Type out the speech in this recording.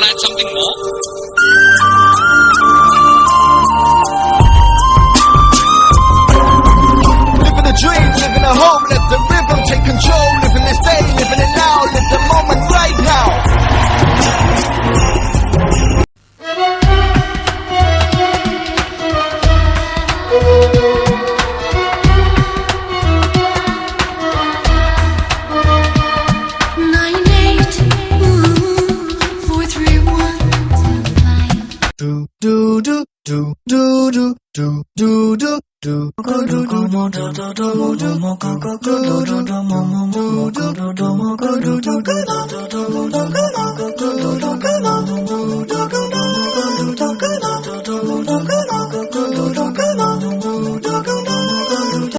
wanna add something more? Living a dream, living a hope, let the rhythm take control. Living this day, living it now, live the moment right now.